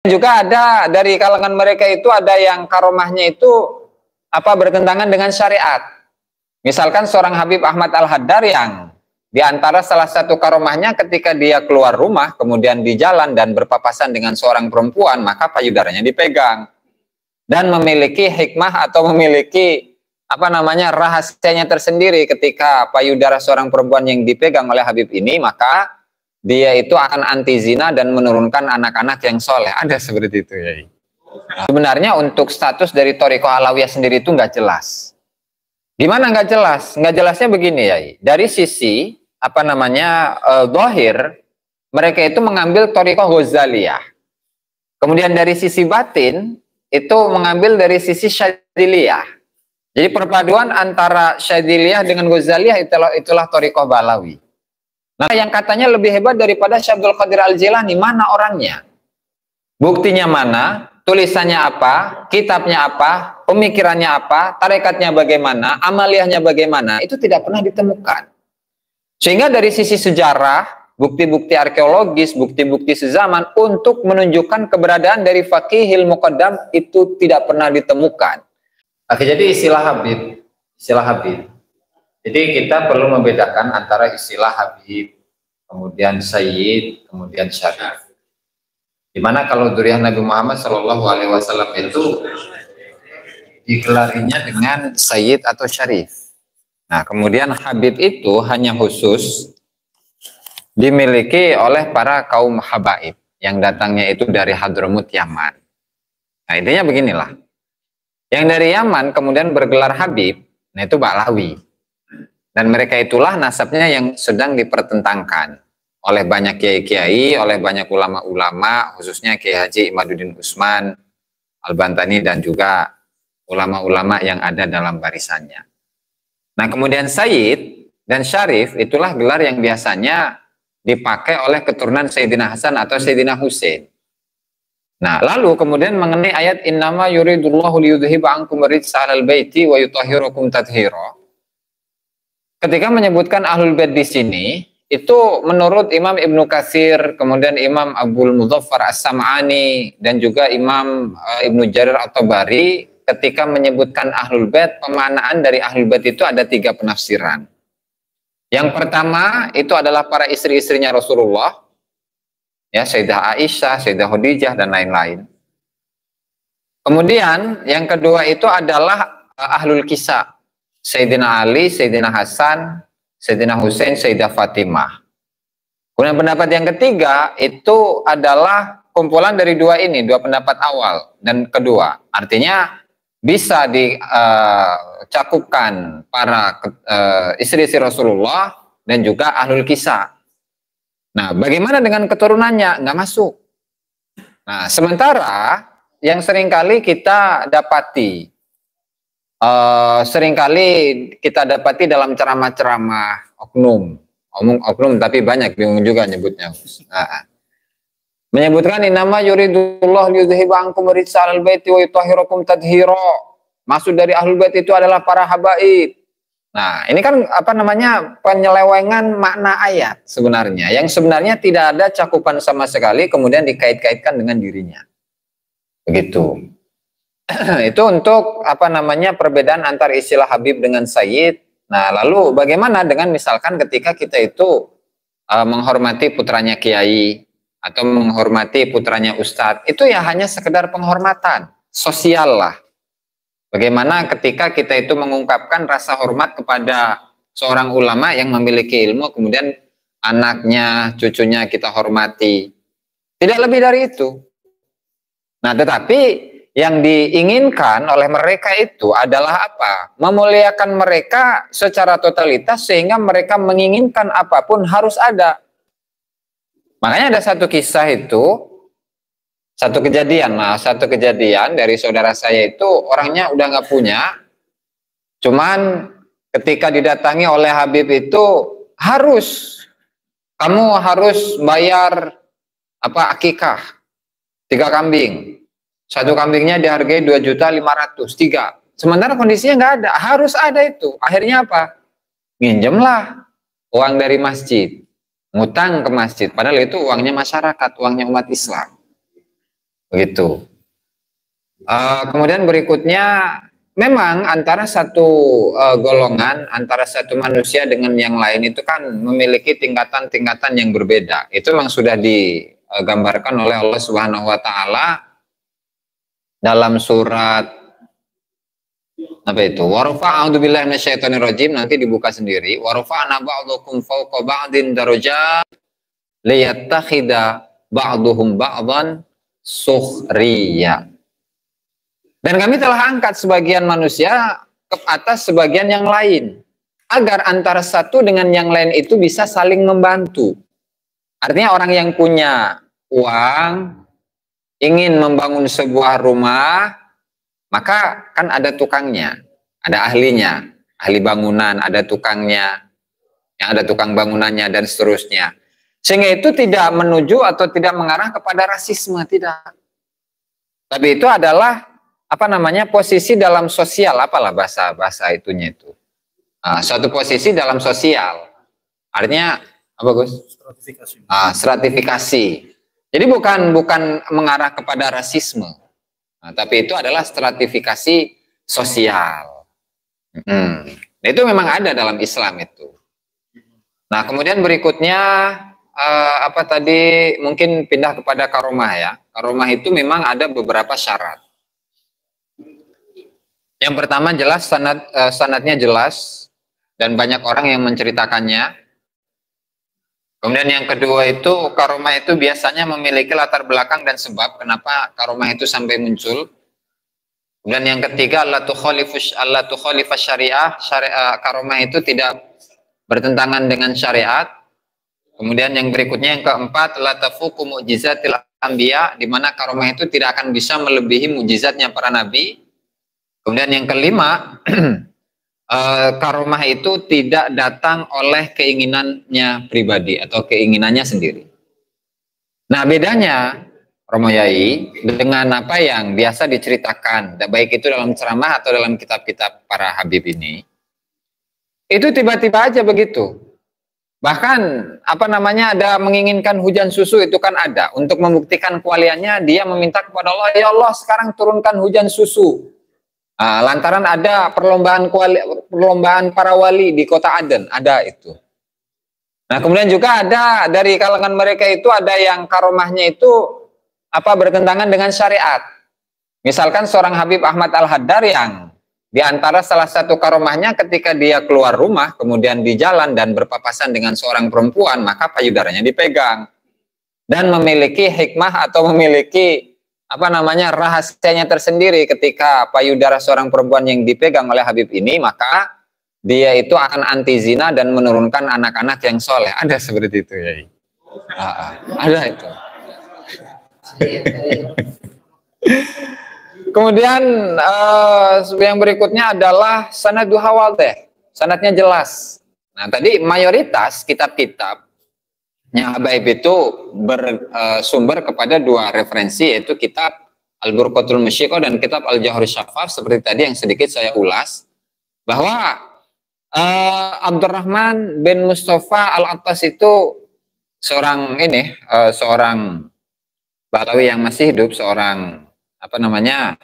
Juga ada dari kalangan mereka itu ada yang karomahnya itu bertentangan dengan syariat. Misalkan seorang Habib Ahmad Al-Haddar yang di antara salah satu karomahnya ketika dia keluar rumah kemudian di jalan dan berpapasan dengan seorang perempuan, maka payudaranya dipegang dan memiliki hikmah atau memiliki rahasianya tersendiri. Ketika payudara seorang perempuan yang dipegang oleh Habib ini, maka dia itu akan anti zina dan menurunkan anak-anak yang soleh. Ada seperti itu ya. Sebenarnya untuk status dari Thariqah Alawiyah sendiri itu nggak jelas. Gimana nggak jelas? Nggak jelasnya begini ya. Dari sisi zahir, mereka itu mengambil Thariqah Ghazaliyah. Kemudian dari sisi batin itu mengambil dari sisi Syadziliyah. Jadi perpaduan antara Syadziliyah dengan Ghazaliyah itulah Thariqah Balawi. Nah, yang katanya lebih hebat daripada Syekh Abdul Qadir Al-Jilani, mana orangnya? Buktinya mana? Tulisannya apa? Kitabnya apa? Pemikirannya apa? Tarekatnya bagaimana? Amaliyahnya bagaimana? Itu tidak pernah ditemukan. Sehingga dari sisi sejarah, bukti-bukti arkeologis, bukti-bukti sezaman untuk menunjukkan keberadaan dari Faqihil Muqaddam itu tidak pernah ditemukan. Oke, jadi istilah Habib. Jadi kita perlu membedakan antara istilah Habib, kemudian Sayyid, kemudian Syarif. Dimana kalau dzurriyyah Nabi Muhammad SAW itu digelarinya dengan Sayyid atau Syarif. Nah, kemudian Habib itu hanya khusus dimiliki oleh para kaum habaib yang datangnya itu dari Hadramut Yaman. Nah, intinya beginilah. Yang dari Yaman kemudian bergelar Habib, nah itu Ba'lawi. Dan mereka itulah nasabnya yang sedang dipertentangkan oleh banyak kiai-kiai, oleh banyak ulama-ulama, khususnya Kiai Haji Imaduddin Utsman Al-Bantani dan juga ulama-ulama yang ada dalam barisannya. Nah, kemudian Sayyid dan Syarif itulah gelar yang biasanya dipakai oleh keturunan Sayyidina Hasan atau Sayyidina Husain. Nah, lalu kemudian mengenai ayat innama yuridullahu liyudhiba ankum rijsa 'alal baiti wa yutahhirakum tathira. Ketika menyebutkan Ahlul Bait di sini, itu menurut Imam Ibnu Katsir, kemudian Imam Abdul Muzaffar As-Sam'ani, dan juga Imam Ibnu Jarir At-Tabari, ketika menyebutkan Ahlul Bait, pemaknaan dari Ahlul Bait itu ada 3 penafsiran. Yang pertama, itu adalah para istri-istrinya Rasulullah, ya, Sayyidah Aisyah, Sayyidah Khadijah, dan lain-lain. Kemudian, yang kedua itu adalah Ahlul Kisah. Sayyidina Ali, Sayyidina Hasan, Sayyidina Husain, Sayyidah Fatimah. Kemudian pendapat yang ketiga itu adalah kumpulan dari 2 ini, 2 pendapat awal dan kedua. Artinya bisa dicakupkan para istri-istri Rasulullah dan juga Ahlul Kisah. Nah, bagaimana dengan keturunannya? Nggak masuk. Nah, sementara yang seringkali kita dapati dalam ceramah-ceramah oknum tapi banyak bingung juga nyebutnya. Nah, menyebutkan innama yuridullah liyudhiba ankum rijsa 'alal baiti wa yutahhirakum tathira. Maksud dari Ahlul Bait itu adalah para habaib. Nah, ini kan penyelewengan makna ayat sebenarnya, yang sebenarnya tidak ada cakupan sama sekali kemudian dikait-kaitkan dengan dirinya. Begitu. Itu untuk perbedaan antara istilah Habib dengan Sayyid. Nah, lalu bagaimana dengan misalkan ketika kita itu menghormati putranya kiai atau menghormati putranya ustadz, itu ya hanya sekedar penghormatan sosial lah. Bagaimana ketika kita itu mengungkapkan rasa hormat kepada seorang ulama yang memiliki ilmu, kemudian anaknya, cucunya kita hormati. Tidak lebih dari itu. Nah, tetapi yang diinginkan oleh mereka itu adalah apa? Memuliakan mereka secara totalitas sehingga mereka menginginkan apapun harus ada. Makanya ada satu kisah itu, satu kejadian dari saudara saya itu orangnya udah nggak punya, cuman ketika didatangi oleh Habib itu kamu harus bayar akikah 3 kambing. 1 kambingnya dihargai 2.500.000, 3. Sementara kondisinya nggak ada, harus ada itu. Akhirnya apa? Nginjemlah uang dari masjid, ngutang ke masjid. Padahal itu uangnya masyarakat, uangnya umat Islam. begitu. Kemudian berikutnya, memang antara satu golongan, antara satu manusia dengan yang lain itu kan memiliki tingkatan-tingkatan yang berbeda. Itu memang sudah digambarkan oleh Allah Subhanahu wa taala dalam surat apa itu? Warfa a'udzubillahi minasyaitonirrajim, nanti dibuka sendiri. Warfa'na ba'dukum fawqa ba'din darajat liyattakhidha ba'duhum ba'dan sukhriya. Dan kami telah angkat sebagian manusia ke atas sebagian yang lain, agar antara satu dengan yang lain itu bisa saling membantu. Artinya orang yang punya uang, ingin membangun sebuah rumah, maka kan ada tukangnya, ada ahlinya, ahli bangunan, ada tukangnya, yang ada tukang bangunannya, dan seterusnya. Sehingga itu tidak menuju atau tidak mengarah kepada rasisme, tidak. Tapi itu adalah apa namanya, posisi dalam sosial, apalah bahasa itunya itu. Suatu posisi dalam sosial. Artinya apa, Gus? Stratifikasi. Stratifikasi. Jadi bukan mengarah kepada rasisme. Tapi itu adalah stratifikasi sosial. Itu memang ada dalam Islam itu. Nah, kemudian berikutnya apa tadi, mungkin pindah kepada karomah ya. Karomah itu memang ada beberapa syarat. Yang pertama jelas sanadnya jelas dan banyak orang yang menceritakannya. Kemudian yang kedua itu karomah itu biasanya memiliki latar belakang dan sebab kenapa karomah itu sampai muncul. Kemudian yang ketiga Allah tukhalifus syariah, karomah itu tidak bertentangan dengan syariat. Kemudian yang berikutnya yang keempat la tafuqu mu'jizatil anbiya, di mana karomah itu tidak akan bisa melebihi mukjizatnya para nabi. Kemudian yang kelima, karomah itu tidak datang oleh keinginannya pribadi atau keinginannya sendiri. Nah, bedanya Romo Yai dengan apa yang biasa diceritakan, baik itu dalam ceramah atau dalam kitab-kitab para habib ini, itu tiba-tiba aja begitu. Bahkan apa namanya, ada menginginkan hujan susu, itu kan ada. Untuk membuktikan kewaliannya, dia meminta kepada Allah, ya Allah sekarang turunkan hujan susu. Lantaran ada perlombaan para wali di kota Aden, ada itu. Nah, kemudian juga ada dari kalangan mereka itu ada yang karomahnya itu apa, bertentangan dengan syariat. Misalkan seorang Habib Ahmad Al-Haddar yang di antara salah satu karomahnya ketika dia keluar rumah, kemudian di jalan dan berpapasan dengan seorang perempuan, maka payudaranya dipegang. Dan memiliki hikmah atau memiliki apa namanya, rahasianya tersendiri. Ketika payudara seorang perempuan yang dipegang oleh Habib ini, maka dia itu akan anti zina dan menurunkan anak-anak yang soleh. Ada seperti itu ya. Ada itu. Kemudian yang berikutnya adalah sanadu hawaldeh, sanadnya jelas. Nah, tadi mayoritas kitab-kitab yang habaib itu bersumber kepada dua referensi, yaitu kitab Al-Burqatul Musyiqah dan kitab Al-Jauharus Syafaf. Seperti tadi yang sedikit saya ulas, bahwa Abdurrahman bin Mustafa Al-Attas itu seorang seorang Balawi yang masih hidup, seorang apa namanya,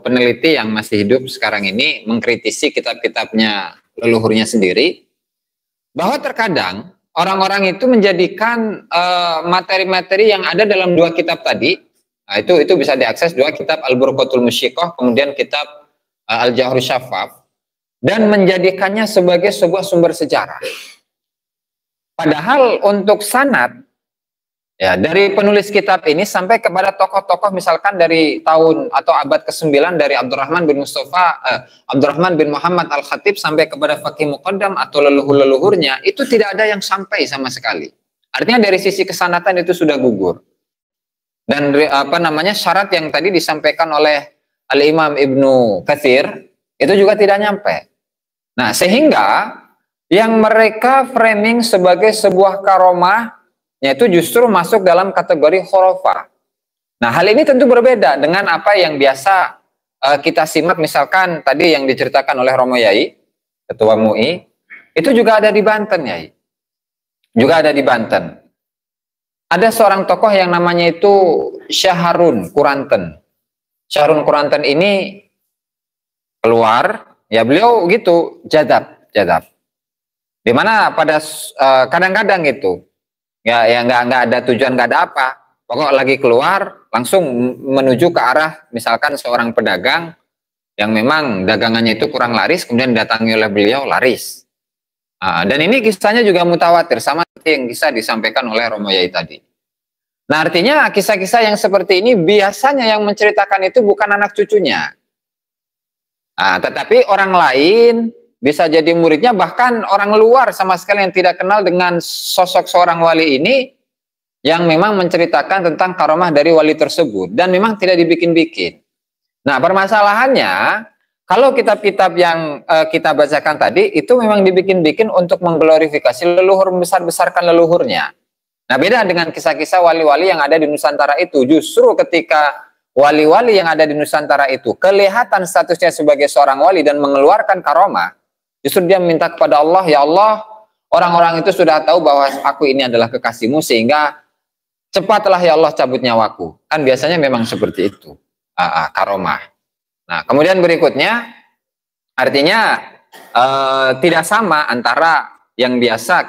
peneliti yang masih hidup sekarang ini, mengkritisi kitab-kitabnya leluhurnya sendiri, bahwa terkadang orang-orang itu menjadikan materi-materi yang ada dalam dua kitab tadi, nah itu bisa diakses, dua kitab Al-Burqatul Musyiqah, kemudian kitab Al-Jauharus Syafaf, dan menjadikannya sebagai sebuah sumber sejarah. Padahal untuk sanad, ya, dari penulis kitab ini sampai kepada tokoh-tokoh, misalkan dari tahun atau abad ke-9 dari Abdurrahman bin Muhammad Al-Khatib sampai kepada Faqih Muqaddam atau leluhur-leluhurnya, itu tidak ada yang sampai sama sekali. Artinya dari sisi kesanatan itu sudah gugur. Dan apa namanya, syarat yang tadi disampaikan oleh Al-Imam Ibnu Katsir itu juga tidak nyampe. Nah, sehingga yang mereka framing sebagai sebuah karomah, yaitu justru masuk dalam kategori khurafah. Nah, hal ini tentu berbeda dengan apa yang biasa kita simak, misalkan tadi yang diceritakan oleh Romo Yai, Ketua MUI, itu juga ada di Banten, Yai. Juga ada di Banten. ada seorang tokoh yang namanya itu Syahrun Kuranten. Syahrun Kuranten ini keluar, ya beliau gitu jadab. Dimana pada kadang-kadang gitu, ya nggak ada tujuan, nggak ada apa. Pokok lagi keluar, langsung menuju ke arah misalkan seorang pedagang yang memang dagangannya itu kurang laris, kemudian datangi oleh beliau laris. Dan ini kisahnya juga mutawatir, sama seperti yang kisah disampaikan oleh Romo Yai tadi. Nah artinya kisah-kisah yang seperti ini biasanya yang menceritakan itu bukan anak cucunya. Tetapi orang lain bisa jadi muridnya, bahkan orang luar sama sekali yang tidak kenal dengan sosok seorang wali ini, yang memang menceritakan tentang karomah dari wali tersebut. Dan memang tidak dibikin-bikin. Nah permasalahannya, kalau kitab-kitab yang kita bacakan tadi, itu memang dibikin-bikin untuk mengglorifikasi leluhur, membesar-besarkan leluhurnya. Nah beda dengan kisah-kisah wali-wali yang ada di Nusantara itu. Justru ketika wali-wali yang ada di Nusantara itu kelihatan statusnya sebagai seorang wali dan mengeluarkan karomah, justru dia minta kepada Allah, ya Allah, orang-orang itu sudah tahu bahwa aku ini adalah kekasihmu, sehingga cepatlah ya Allah cabut nyawaku. Kan biasanya memang seperti itu, karomah. Nah, kemudian berikutnya, artinya tidak sama antara yang biasa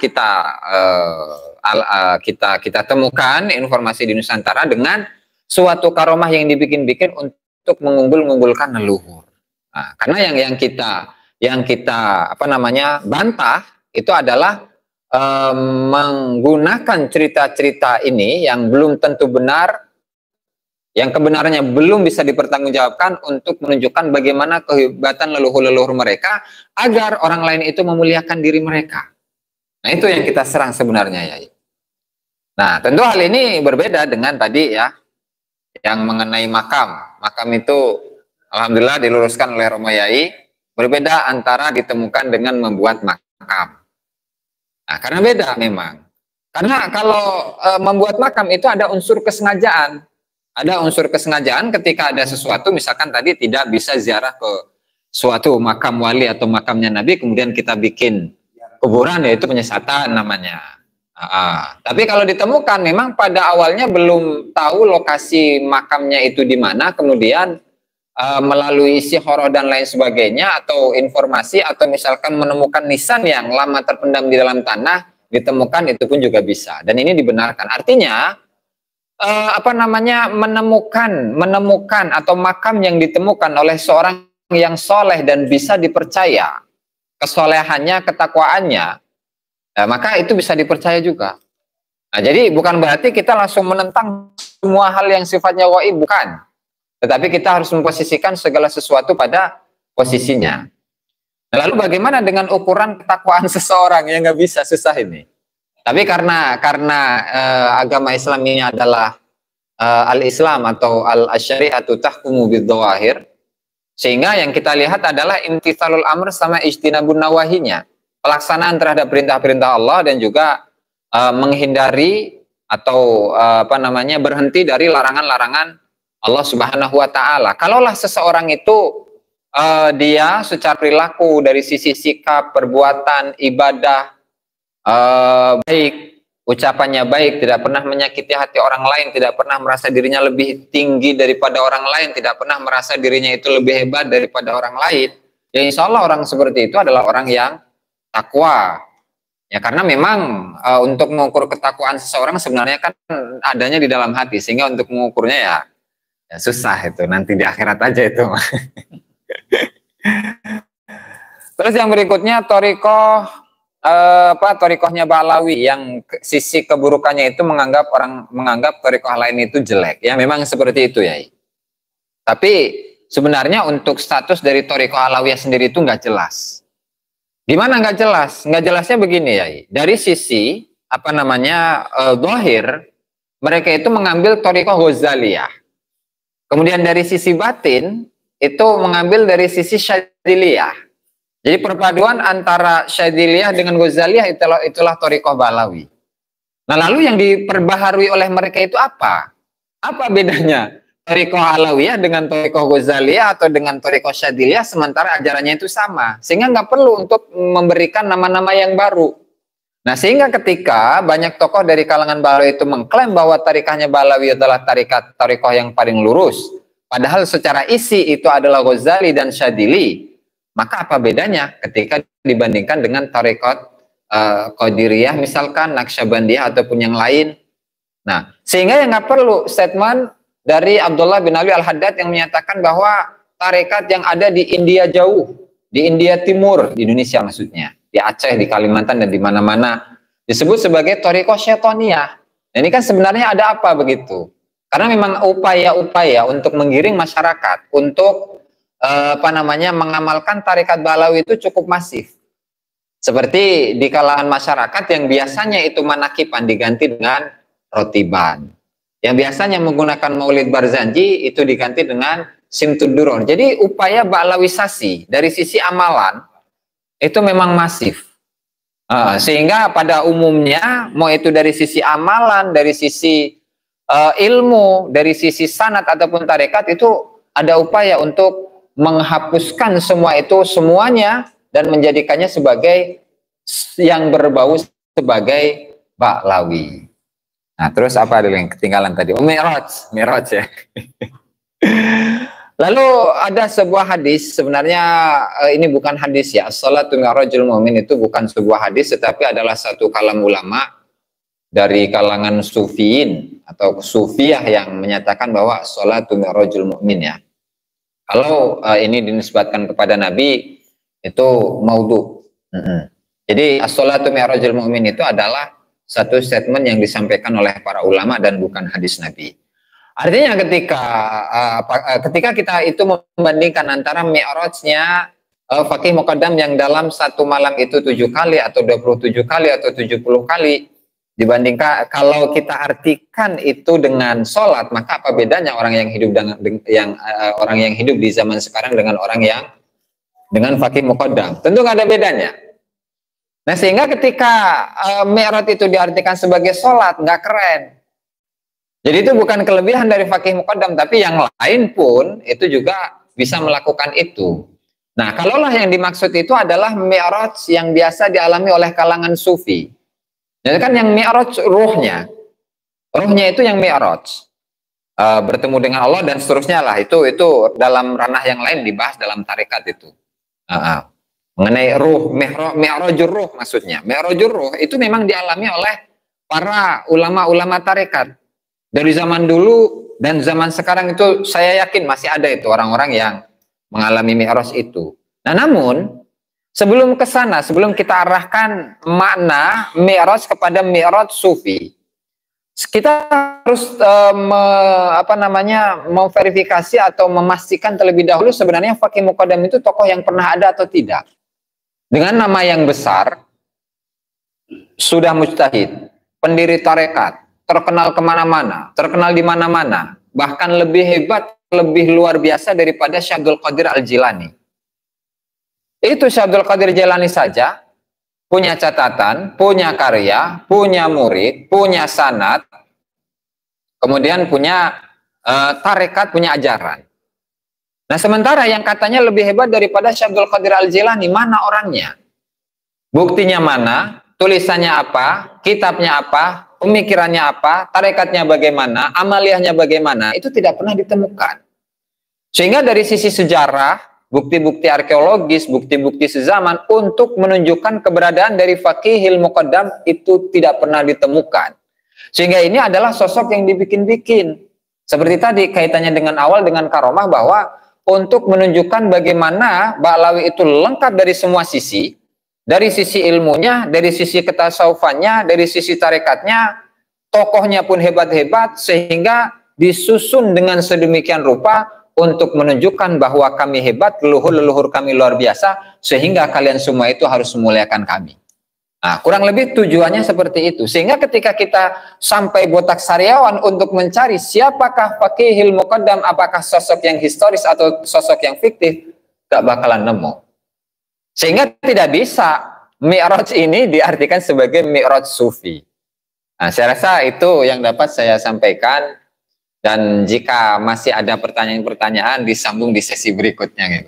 kita temukan informasi di Nusantara dengan suatu karomah yang dibikin-bikin untuk mengunggul-unggulkan leluhur. Nah, karena yang kita bantah itu adalah menggunakan cerita-cerita ini yang belum tentu benar, yang kebenarannya belum bisa dipertanggungjawabkan untuk menunjukkan bagaimana kehebatan leluhur-leluhur mereka agar orang lain itu memuliakan diri mereka. Nah itu yang kita serang sebenarnya ya. Nah tentu hal ini berbeda dengan tadi ya, yang mengenai makam. Makam itu alhamdulillah diluruskan oleh Romo Yai, berbeda antara ditemukan dengan membuat makam. Nah karena beda memang. Karena kalau membuat makam itu ada unsur kesengajaan. Ada unsur kesengajaan ketika ada sesuatu, misalkan tadi tidak bisa ziarah ke suatu makam wali atau makamnya Nabi, kemudian kita bikin kuburan, yaitu penyesatan namanya. Tapi kalau ditemukan, memang pada awalnya belum tahu lokasi makamnya itu di mana, kemudian melalui istikharah dan lain sebagainya, atau informasi, atau misalkan menemukan nisan yang lama terpendam di dalam tanah, ditemukan, itu pun juga bisa. Dan ini dibenarkan. Artinya, menemukan atau makam yang ditemukan oleh seorang yang soleh dan bisa dipercaya kesolehannya, ketakwaannya, maka itu bisa dipercaya juga. Nah, jadi bukan berarti kita langsung menentang semua hal yang sifatnya waib, bukan. Tetapi kita harus memposisikan segala sesuatu pada posisinya. Nah, lalu bagaimana dengan ukuran ketakwaan seseorang? yang nggak bisa, susah ini. Tapi karena agama Islam ini adalah al-Islam atau al-syari'atu tahkumu bidh-dhawahir, sehingga yang kita lihat adalah imtithalul amr sama ijtinabun nawahinya, pelaksanaan terhadap perintah-perintah Allah dan juga menghindari atau berhenti dari larangan-larangan Allah Subhanahu wa taala. Kalaulah seseorang itu dia secara perilaku dari sisi sikap, perbuatan, ibadah baik, ucapannya baik, tidak pernah menyakiti hati orang lain, tidak pernah merasa dirinya lebih tinggi daripada orang lain, tidak pernah merasa dirinya itu lebih hebat daripada orang lain, ya insya Allah orang seperti itu adalah orang yang takwa. Ya karena memang untuk mengukur ketakwaan seseorang sebenarnya kan adanya di dalam hati, sehingga untuk mengukurnya ya susah, itu nanti di akhirat aja itu. Terus yang berikutnya torikohnya Ba'alawi, yang sisi keburukannya itu menganggap torikoh lain itu jelek. Ya memang seperti itu ya. Tapi sebenarnya untuk status dari torikoh Alawiyah sendiri itu nggak jelas. Gimana nggak jelas? Nggak jelasnya begini ya. Dari sisi zahir, mereka itu mengambil torikoh Ghazaliyah. Kemudian dari sisi batin itu mengambil dari sisi Syadziliyah. Jadi perpaduan antara Syadziliyah dengan Ghazaliyah itulah Thariqah Ba'alawi. Nah lalu yang diperbaharui oleh mereka itu apa? Apa bedanya Thariqah Alawiyah dengan Thariqah Ghazaliyah atau dengan Thariqah Syadziliyah, sementara ajarannya itu sama? Sehingga nggak perlu untuk memberikan nama-nama yang baru. Nah, sehingga ketika banyak tokoh dari kalangan Balawi itu mengklaim bahwa tarikahnya Balawi adalah tarikoh yang paling lurus, padahal secara isi itu adalah Ghazali dan Syadili, maka apa bedanya ketika dibandingkan dengan tarikot Qadiriyah misalkan, Naqsyabandiyah ataupun yang lain. Nah, sehingga ya nggak perlu statement dari Abdullah bin Ali Al-Haddad yang menyatakan bahwa tarekat yang ada di India jauh, di India Timur, di Indonesia maksudnya, di Aceh, di Kalimantan, dan di mana-mana disebut sebagai Thariqah Syaitoniyah. Nah, ini kan sebenarnya ada apa begitu? Karena memang upaya-upaya untuk menggiring masyarakat untuk mengamalkan tarekat Balawi itu cukup masif. Seperti di kalangan masyarakat yang biasanya itu manakipan diganti dengan rotiban. Yang biasanya menggunakan maulid Barzanji itu diganti dengan simtuduron. Jadi upaya balawisasi dari sisi amalan itu memang masif. Sehingga pada umumnya mau itu dari sisi amalan, dari sisi ilmu, dari sisi sanad ataupun tarekat itu ada upaya untuk menghapuskan semua itu semuanya dan menjadikannya sebagai yang berbau sebagai Ba'lawi. Nah, terus apa ada yang ketinggalan tadi? Oh, Mi'raj ya. Lalu ada sebuah hadis, sebenarnya ini bukan hadis ya. As-salatu mi'rajul mu'min itu bukan sebuah hadis, tetapi adalah satu kalam ulama dari kalangan sufiyin atau sufiyah yang menyatakan bahwa as-salatu mi'rajul mu'min ya. Kalau ini dinisbatkan kepada Nabi itu maudhu. Jadi as-salatu mi'rajul mu'min itu adalah satu statement yang disampaikan oleh para ulama dan bukan hadis Nabi. Artinya ketika kita itu membandingkan antara mi'rajnya Faqih Muqaddam yang dalam satu malam itu 7 kali atau 27 kali atau 70 kali, dibandingkan kalau kita artikan itu dengan sholat, maka apa bedanya orang yang hidup orang yang hidup di zaman sekarang dengan orang yang dengan Faqih Muqaddam? Tentu nggak ada bedanya. Nah, sehingga ketika mi'raj itu diartikan sebagai sholat, nggak keren. Jadi itu bukan kelebihan dari Faqih Muqaddam, tapi yang lain pun itu juga bisa melakukan itu. Nah, kalaulah yang dimaksud itu adalah mi'raj yang biasa dialami oleh kalangan sufi. Jadi kan yang mi'raj ruhnya itu yang mi'raj. Bertemu dengan Allah dan seterusnya lah, itu dalam ranah yang lain dibahas dalam tarekat itu. Mengenai ruh, mi'rajur ruh maksudnya. Mi'rajur ruh itu memang dialami oleh para ulama-ulama tarekat. Dari zaman dulu dan zaman sekarang itu saya yakin masih ada itu orang-orang yang mengalami mi'raj itu. Nah, namun sebelum ke sana, sebelum kita arahkan makna mi'raj kepada mi'raj sufi, kita harus memverifikasi atau memastikan terlebih dahulu sebenarnya Faqih Muqaddam itu tokoh yang pernah ada atau tidak. Dengan nama yang besar, sudah mujtahid, pendiri tarekat, terkenal kemana-mana, terkenal di mana-mana, bahkan lebih hebat, lebih luar biasa daripada Syekh Abdul Qadir Al-Jilani. Itu Syekh Abdul Qadir Jilani saja punya catatan, punya karya, punya murid, punya sanad, kemudian punya tarekat, punya ajaran. Nah, sementara yang katanya lebih hebat daripada Syekh Abdul Qadir Al-Jilani, mana orangnya? Buktinya mana? Tulisannya apa? Kitabnya apa? Pemikirannya apa? Tarekatnya bagaimana? Amaliyahnya bagaimana? Itu tidak pernah ditemukan. Sehingga dari sisi sejarah, bukti-bukti arkeologis, bukti-bukti sezaman untuk menunjukkan keberadaan dari Faqihil Muqaddam itu tidak pernah ditemukan. Sehingga ini adalah sosok yang dibikin-bikin. Seperti tadi kaitannya dengan awal dengan karomah, bahwa untuk menunjukkan bagaimana Ba'lawi itu lengkap dari semua sisi, dari sisi ilmunya, dari sisi ketasawufannya, dari sisi tarekatnya, tokohnya pun hebat-hebat, sehingga disusun dengan sedemikian rupa untuk menunjukkan bahwa kami hebat, leluhur-leluhur kami luar biasa, sehingga kalian semua itu harus memuliakan kami. Nah, kurang lebih tujuannya seperti itu. Sehingga ketika kita sampai botak sariawan untuk mencari siapakah Faqihil Muqaddam, apakah sosok yang historis atau sosok yang fiktif, gak bakalan nemu. Sehingga tidak bisa mi'raj ini diartikan sebagai mi'raj sufi. Nah, saya rasa itu yang dapat saya sampaikan. Dan jika masih ada pertanyaan-pertanyaan, disambung di sesi berikutnya.